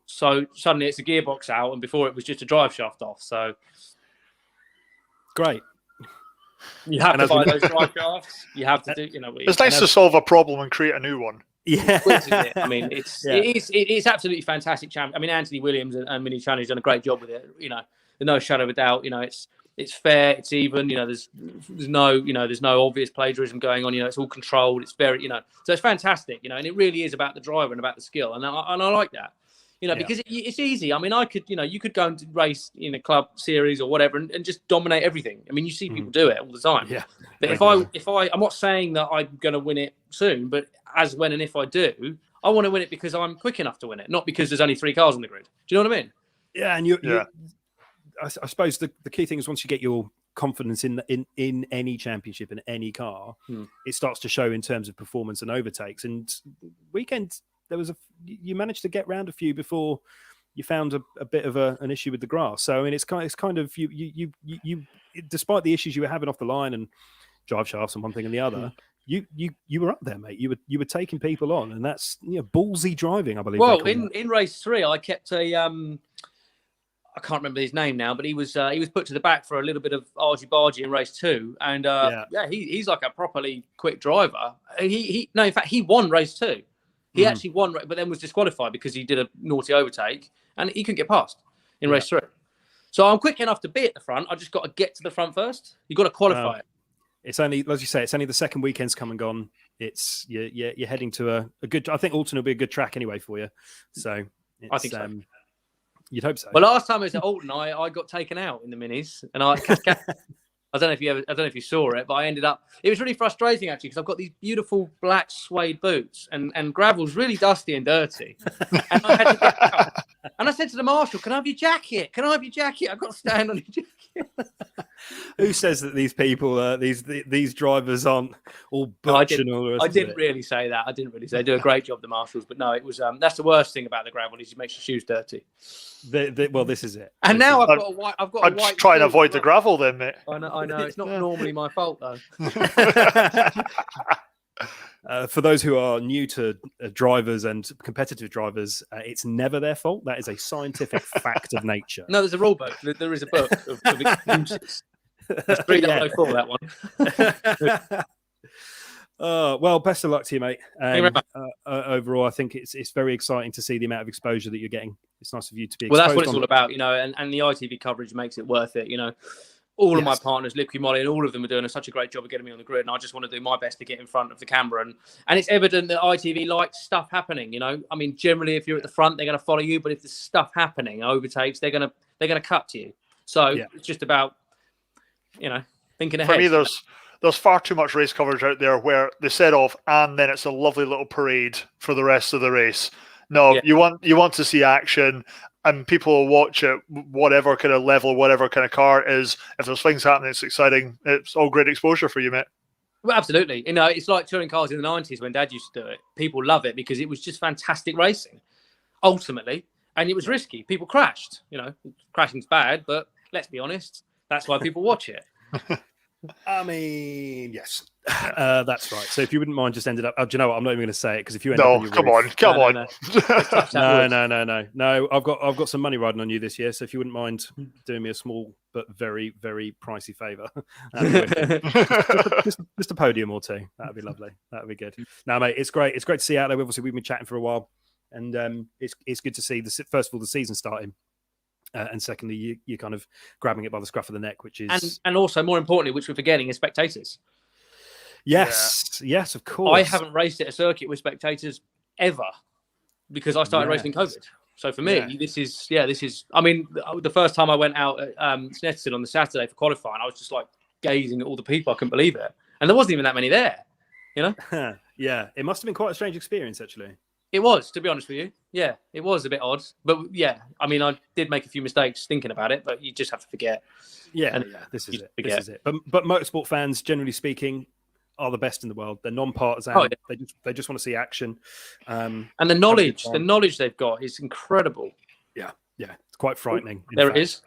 So suddenly it's a gearbox out, and before it was just a drive shaft off. So great. You have to buy those drive shafts. You have to do, It's nice to solve a problem and create a new one. Yeah, I mean, it's absolutely fantastic. I mean, Anthony Williams and Mini Challenge done a great job with it. There's no shadow of a doubt. It's fair, it's even. There's no obvious plagiarism going on. It's all controlled. It's very, so it's fantastic. And it really is about the driver and about the skill, and I like that. Because it's easy. I mean, you could go and race in a club series or whatever and just dominate everything. I mean, you see people do it all the time. Yeah. But I'm not saying that I'm going to win it soon, but as when and if I do, I want to win it because I'm quick enough to win it, not because there's only 3 cars on the grid. Do you know what I mean? Yeah, and I suppose the key thing is once you get your confidence in any championship in any car, it starts to show in terms of performance and overtakes. And weekend, you managed to get round a few before you found a bit of an issue with the grass. So I mean, it's kind of you despite the issues you were having off the line and drive shafts and one thing and the other, you were up there, mate. You were taking people on, and that's ballsy driving, I believe. Well, in race 3, I kept a I can't remember his name now, but he was put to the back for a little bit of argy-bargy in race 2, and he's like a properly quick driver. In fact, he won race 2. He actually won, but then was disqualified because he did a naughty overtake, and he couldn't get past in race 3. So I'm quick enough to be at the front. I just got to get to the front first. You've got to qualify it. It's only, as you say, it's only the second weekend's come and gone. It's you're heading to a good. I think Alton will be a good track anyway for you. So I think so. You'd hope so. Well, last time I was at Alton, I got taken out in the minis, and I don't know if you saw it, but I ended up. It was really frustrating actually because I've got these beautiful black suede boots, and gravel's really dusty and dirty, and I had to get out. And I said to the marshal, "Can I have your jacket? Can I have your jacket? I've got to stand on your jacket." Who says that these people, these drivers aren't all butch and all the rest I didn't really say that. I didn't really say. They do a great job, the marshals, but no, it was. That's the worst thing about the gravel is it makes your shoes dirty. Well, this is it. And now I've got a white. I'm just trying to avoid the gravel, then, mate. I know. It's not normally my fault though. For those who are new to drivers and competitive drivers, it's never their fault. That is a scientific fact of nature. No, there's a rule book. There is a book of excuses. That's 3004, that one. Well, best of luck to you, mate. Overall, I think it's very exciting to see the amount of exposure that you're getting. It's nice of you to be exposed. Well, that's what it's all about, and the ITV coverage makes it worth it, All of my partners, Liquid Molly, and all of them are doing such a great job of getting me on the grid, and I just want to do my best to get in front of the camera. And it's evident that ITV likes stuff happening. I mean, generally, if you're at the front, they're going to follow you, but if there's stuff happening, overtakes, they're going to cut to you. So it's just about thinking ahead. For me, there's far too much race coverage out there where they set off and then it's a lovely little parade for the rest of the race. No, you want to see action. And people will watch it, whatever kind of level, whatever kind of car it is. If there's things happening, it's exciting. It's all great exposure for you, mate. Well, absolutely. It's like touring cars in the 90s when Dad used to do it. People love it because it was just fantastic racing, ultimately. And it was risky. People crashed. Crashing's bad, but let's be honest, that's why people watch it. I mean, yes, that's right. So if you wouldn't mind, just ended up. Do you know what? I'm not even going to say it because if you end up, come on. No. I've got some money riding on you this year. So if you wouldn't mind doing me a small but very, very pricey favour, just a podium or two. That'd be lovely. That'd be good. No, mate, it's great. It's great to see you out there. Obviously, we've been chatting for a while, and it's good to see first of all the season starting. And secondly, you're kind of grabbing it by the scruff of the neck, which is... And also, more importantly, which we're forgetting, is spectators. Yes, of course. I haven't raced at a circuit with spectators ever because I started racing in COVID. So for me, this is... I mean, the first time I went out at Snetterton on the Saturday for qualifying, I was just like gazing at all the people. I couldn't believe it. And there wasn't even that many there, Yeah, it must have been quite a strange experience, actually. It was, to be honest with you. Yeah, it was a bit odd. But I mean, I did make a few mistakes thinking about it, but you just have to forget. This is it. But motorsport fans, generally speaking, are the best in the world. They're non-partisan. Oh, yeah. They just want to see action. And the knowledge they've got is incredible. Yeah, it's quite frightening. It is.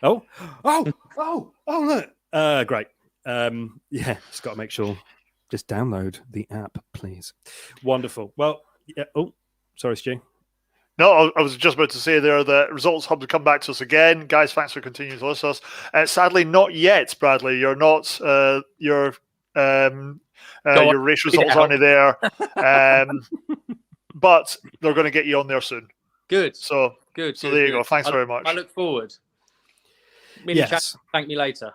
Oh, look. Great. Just got to make sure. Just download the app, please. Wonderful. Well. Yeah. Oh, sorry, Stu. No, I was just about to say there that Results Hub would come back to us again. Guys, thanks for continuing to listen to us. Sadly, not yet, Bradley. You're not. Your race results aren't there. But they're going to get you on there soon. Good. So good. So there you go. Thanks very much. I look forward. Mini challenge, thank me later.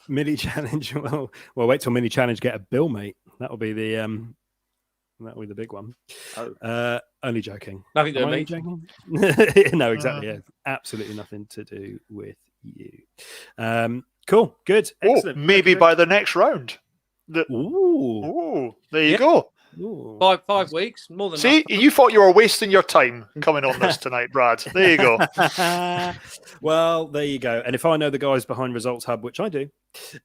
Mini challenge. Well, wait till mini challenge get a bill, mate. That'll be the big one. Only joking. Nothing to do with me. Joking? No, exactly. Yeah, absolutely nothing to do with you. Cool. Good. Excellent. Maybe by the next round. Ooh. There you go. Ooh. 5 weeks, more than See, you thought you were wasting your time coming on this tonight, Brad. There you go. Well, there you go. And if I know the guys behind Results Hub, which I do,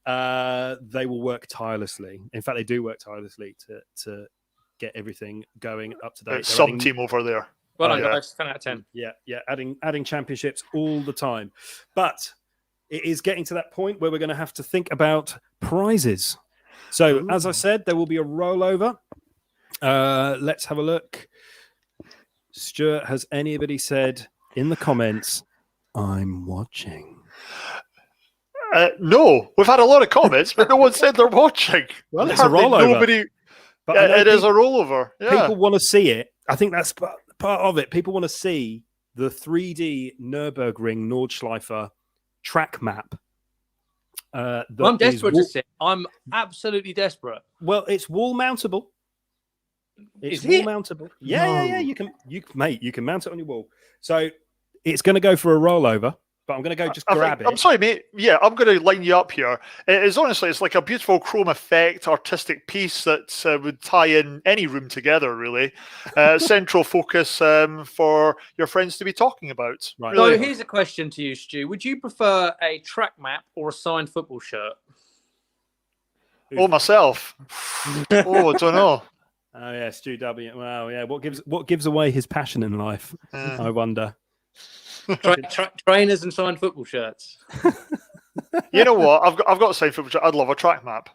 they will work tirelessly. In fact, they do work tirelessly to get everything going up to date. Some team over there. Well done, guys. 10 out of 10. Yeah, adding championships all the time. But it is getting to that point where we're going to have to think about prizes. So, as I said, there will be a rollover. Let's have a look. Stuart, has anybody said in the comments, I'm watching? No, we've had a lot of comments, but no one said they're watching. Well, it's a rollover. But it is a rollover. Yeah. People want to see it. I think that's part of it. People want to see the 3D Nürburgring Nordschleife track map. I'm desperate to see it. I'm absolutely desperate. Well, it's wall mountable. It's wall mountable. Yeah. You can mount it on your wall. So it's going to go for a rollover. But I'm going to go grab it. I'm sorry, mate. Yeah, I'm going to line you up here. It's honestly, it's like a beautiful chrome effect, artistic piece that would tie in any room together, really. Central focus for your friends to be talking about. Right. So here's a question to you, Stu. Would you prefer a track map or a signed football shirt? Oh, myself. I don't know. Oh yeah, Stu W. Wow, yeah. What gives away his passion in life? I wonder. Trainers and signed football shirts. You know what? I've got a signed football shirt. I'd love a track map.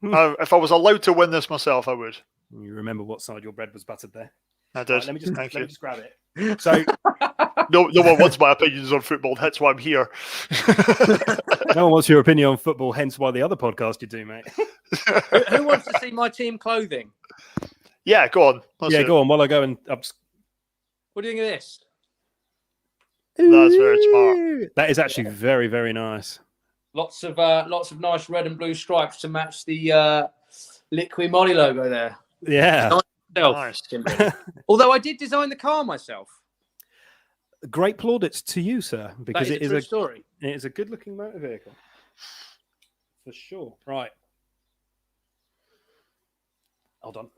If I was allowed to win this myself, I would. You remember what side your bread was buttered there? I did. Right, let me just grab it. So no one wants my opinions on football. That's why I'm here. No one wants your opinion on football. Hence why the other podcast you do, mate. Who wants to see my team clothing? Yeah, go on. Go on. While I go and what do you think of this? That's very smart. That is actually very, very nice. Lots of nice red and blue stripes to match the Liqui Moly logo there. Yeah. Nice. Although I did design the car myself. Great plaudits to you, sir, because it is a story. It is a good-looking motor vehicle, for sure. Right. Hold on.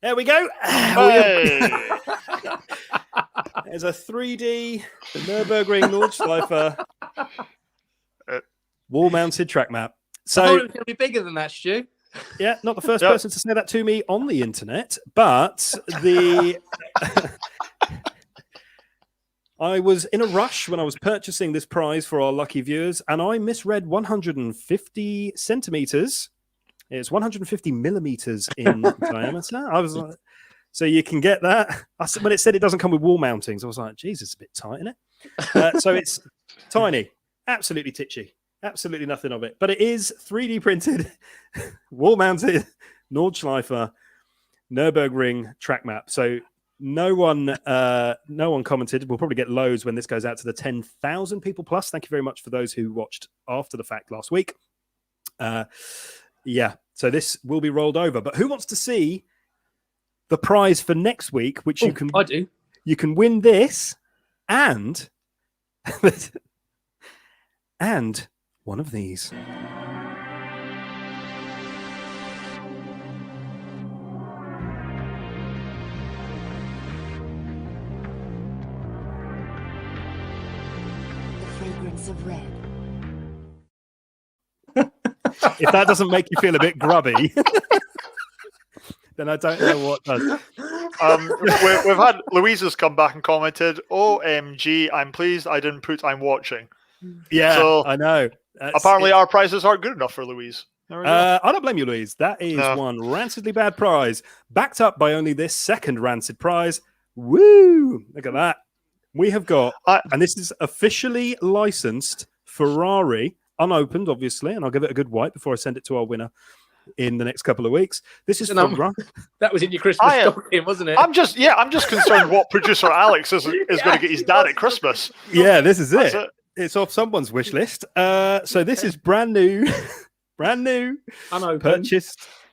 There we go. Hey. There's a 3D Nürburgring Nordschleife wall-mounted track map. So I thought it was going to be bigger than that, Stu. Yeah, not the first person to say that to me on the internet, but I was in a rush when I was purchasing this prize for our lucky viewers, and I misread 150 centimeters. It's 150 millimeters in diameter. I was like, so you can get that. When it said it doesn't come with wall mountings, I was like, geez, it's a bit tight, isn't it? So it's tiny, absolutely titchy, absolutely nothing of it. But it is 3D printed, wall mounted Nordschleife Nürburgring track map. So no one commented. We'll probably get loads when this goes out to the 10,000 people plus. Thank you very much for those who watched after the fact last week. Yeah, so this will be rolled over. But who wants to see the prize for next week, which you can... I do. You can win this and... and one of these. The fragrance of red. If that doesn't make you feel a bit grubby, then I don't know what does. We've had Louise has come back and commented, OMG, I'm pleased I didn't put I'm watching. Yeah, so I know. Apparently our prizes aren't good enough for Louise. There we go. I don't blame you, Louise. That is one rancidly bad prize, backed up by only this second rancid prize. Woo! Look at that. We have got, and this is officially licensed Ferrari, unopened, obviously, and I'll give it a good wipe before I send it to our winner in the next couple of weeks. This is Ferrari. That was in your Christmas stocking, wasn't it? I'm just concerned what producer Alex is going to get his dad at Christmas. Yeah, this is it. It's off someone's wish list. So this is brand new,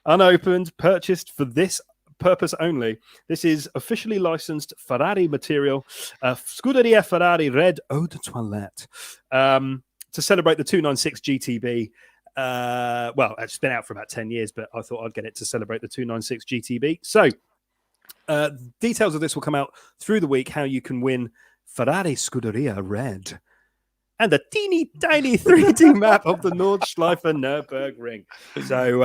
unopened, purchased for this purpose only. This is officially licensed Ferrari material, Scuderia Ferrari Red Eau de Toilette, to celebrate the 296 GTB. Well, it's been out for about 10 years, but I thought I'd get it to celebrate the 296 GTB. So details of this will come out through the week, how you can win Ferrari Scuderia Red and a teeny tiny 3D map of the Nordschleife Nürburgring. So,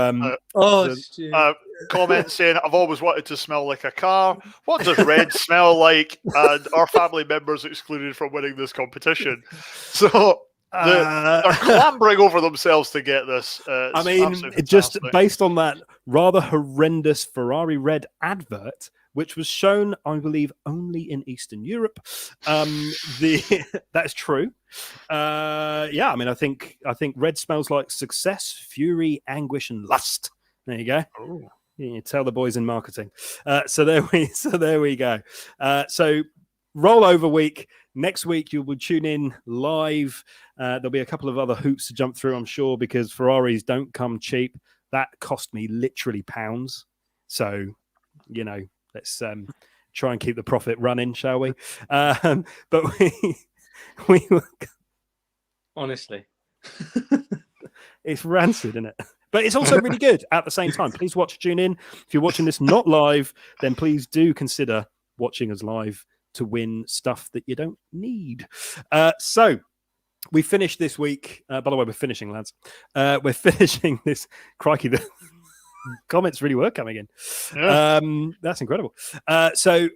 comment saying, I've always wanted to smell like a car. What does red smell like? And our family members excluded from winning this competition. So they're clambering over themselves to get this. I mean, just based on that rather horrendous Ferrari Red advert, which was shown, I believe, only in Eastern Europe. That's true. Yeah, I mean, I think red smells like success, fury, anguish, and lust. There you go. Ooh. You tell the boys in marketing. So there we go. So rollover week. Next week you will tune in live. There'll be a couple of other hoops to jump through, I'm sure, because Ferraris don't come cheap. That cost me literally pounds. So, you know, let's try and keep the profit running, shall we? But we honestly, it's rancid, isn't it? But it's also really good at the same time. Please tune in. If you're watching this not live, then please do consider watching us live to win stuff that you don't need. So we finished this week. By the way, we're finishing, lads. We're finishing this. Crikey, the comments really were coming in. Yeah. That's incredible. So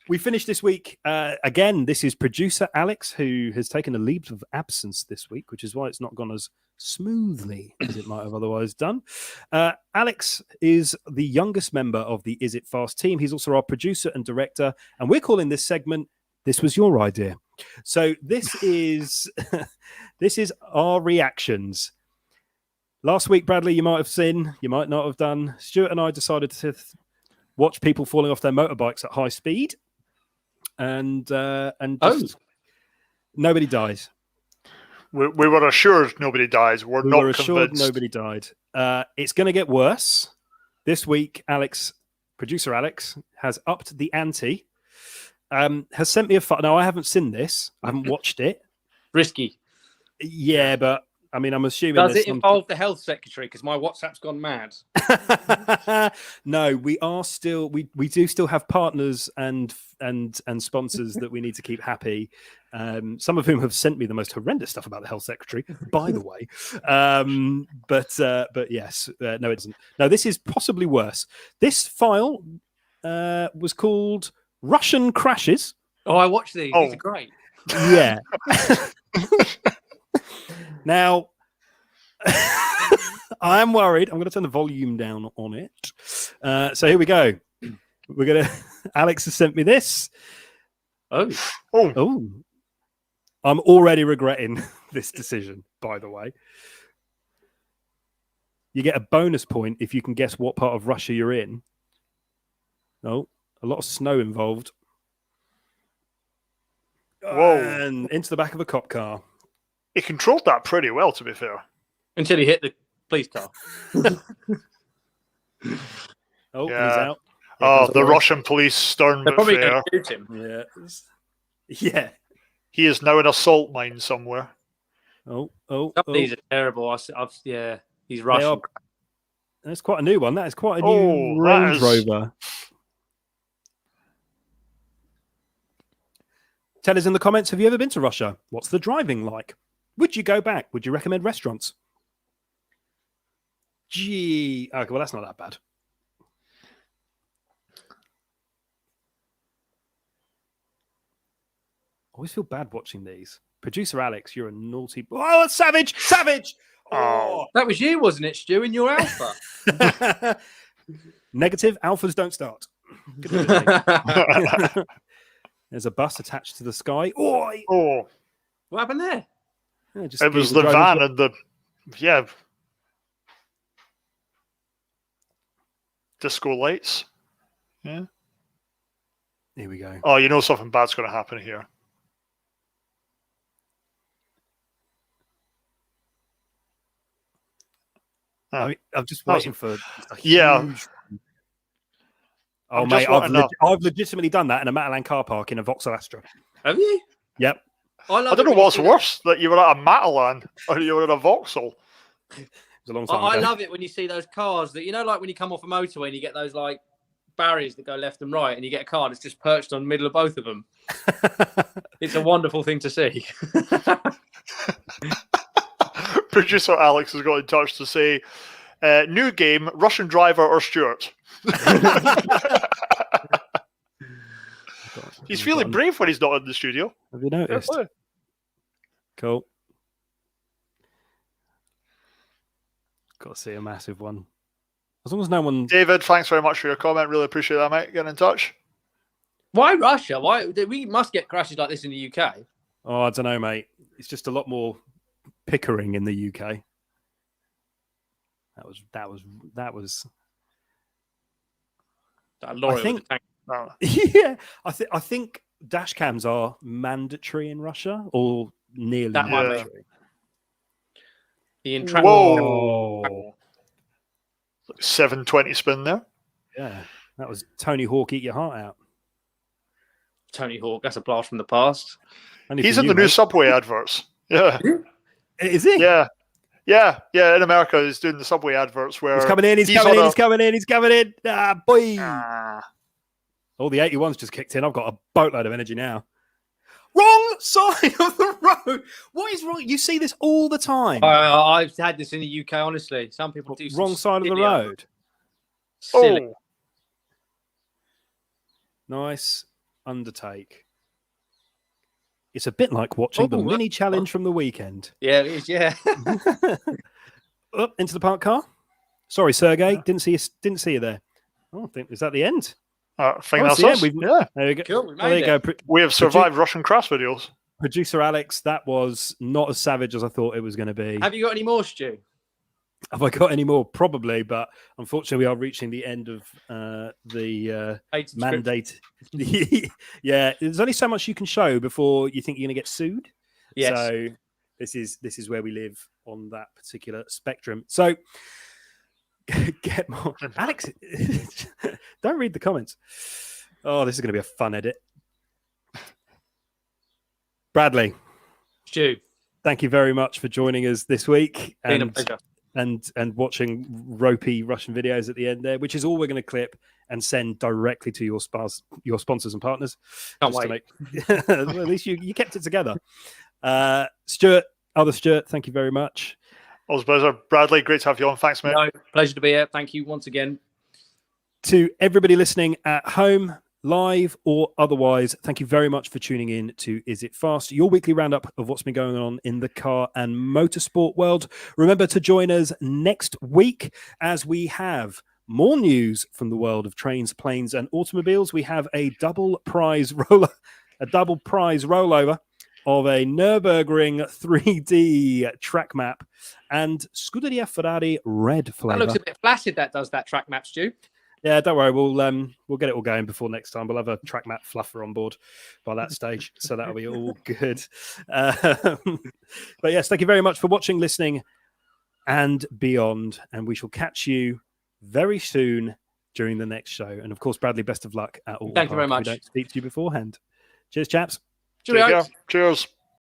we finished this week. Again, this is producer Alex, who has taken a leave of absence this week, which is why it's not gone as smoothly as it might have otherwise done. Alex is the youngest member of the Is It Fast team. He's also our producer and director, and we're calling this segment "This Was Your Idea." So this is this is our reactions. Last week, Bradley, you might have seen, you might not have done. Stuart and I decided to watch people falling off their motorbikes at high speed, and just, nobody dies. We were assured nobody dies. We were assured convinced. nobody died. It's going to get worse. This week, producer Alex, has upped the ante. Has sent me a photo. Now, I haven't seen this. I haven't watched it. Risky. Yeah, but I mean, I'm assuming. Does it involve the health secretary? Because my WhatsApp's gone mad. No, we are still. We do still have partners and sponsors that we need to keep happy. Some of whom have sent me the most horrendous stuff about the health secretary, by the way. But yes, no, it isn't. No, this is possibly worse. This file was called Russian Crashes. Oh, I watched these. These are great. Yeah. Now, I'm worried. I'm going to turn the volume down on it. So here we go. Alex has sent me this. Oh. I'm already regretting this decision, by the way. You get a bonus point if you can guess what part of Russia you're in. Oh, a lot of snow involved. Whoa. And into the back of a cop car. He controlled that pretty well, to be fair. Until he hit the police car. He's out. The Russian police, stern but probably fair. Shoot him. Yeah. He is now in a salt mine somewhere. These are terrible. He's Russian. That's quite a new one. That is quite a new Range Rover. Tell us in the comments, have you ever been to Russia? What's the driving like? Would you go back? Would you recommend restaurants? Okay, well, that's not that bad. I always feel bad watching these. Producer Alex, you're a naughty... Oh, savage! Oh. That was you, wasn't it, Stu, in your Alpha? Negative. Alphas don't start. There's a bus attached to the sky. Oh. What happened there? Yeah, It was the van and the disco lights. Yeah. Here we go. Oh, you know something bad's going to happen here. I'm just waiting for a Yeah. huge... Oh, mate, I've legitimately done that in a Matalan car park in a Vauxhall Astra. Have you? Yep. I don't know what's worse, that you were at a Matalan or you were at a Vauxhall. It was a long time I ago. love it when you see those cars that, like when you come off a motorway and you get those like barriers that go left and right and you get a car that's just perched on the middle of both of them. It's a wonderful thing to see. Producer Alex has got in touch to say, new game, Russian driver or Stuart? He's feeling brave when he's not in the studio. Have you noticed? Cool. Got to see a massive one. As long as no one... David, thanks very much for your comment. Really appreciate that, mate. Getting in touch. Why Russia? Why we must get crashes like this in the UK? Oh, I don't know, mate. It's just a lot more Pickering in the UK. That was. That lorry I think, with the tank. yeah, I think dash cams are mandatory in Russia, or nearly mandatory. The entrapment. Whoa! 720 spin there. Yeah, that was Tony Hawk. Eat your heart out. Tony Hawk. That's a blast from the past. He's in the new Subway adverts. Yeah. Is he? Yeah. Yeah. In America, he's doing the Subway adverts where he's coming in. He's coming in. Ah, boy. All the 81s just kicked in. I've got a boatload of energy now. Wrong side of the road. What is wrong? You see this all the time. I've had this in the UK, honestly. Some people do wrong side of the road. Silly. Oh. Nice undertake. It's a bit like watching the mini challenge from the weekend. Yeah, it is. Yeah. Up into the parked car. Sorry, Sergey. Didn't see you there. Oh, I think is that the end? I think that's us. Yeah. There we go. Cool, there you go. We have survived Russian crash videos. Producer Alex, that was not as savage as I thought it was going to be. Have you got any more, Stu? Have I got any more? Probably, but unfortunately, we are reaching the end of the mandate. Yeah, there's only so much you can show before you think you're going to get sued. Yes. So this is where we live on that particular spectrum. So get more, Alex. Don't read the comments. Oh, this is going to be a fun edit. Bradley, Stu, thank you very much for joining us this week. Been a pleasure. And watching ropey Russian videos at the end there, which is all we're going to clip and send directly to your sponsors and partners. Can't wait. Well, at least you kept it together. Stuart, thank you very much. Always a pleasure. Bradley, great to have you on. Thanks, mate. No, pleasure to be here. Thank you once again. To everybody listening at home, live or otherwise, thank you very much for tuning in to Is It Fast, your weekly roundup of what's been going on in the car and motorsport world. Remember to join us next week as we have more news from the world of trains, planes, and automobiles. We have a double prize rollover of a Nürburgring 3D track map and Scuderia Ferrari red flavor. That looks a bit flaccid. That does that track map, Stu. Yeah, don't worry. We'll get it all going before next time. We'll have a track map fluffer on board by that stage, so that'll be all good. But yes, thank you very much for watching, listening, and beyond. And we shall catch you very soon during the next show. And of course, Bradley, best of luck at all. Thank you very much. We don't speak to you beforehand. Cheers, chaps. Cheerio. Cheers.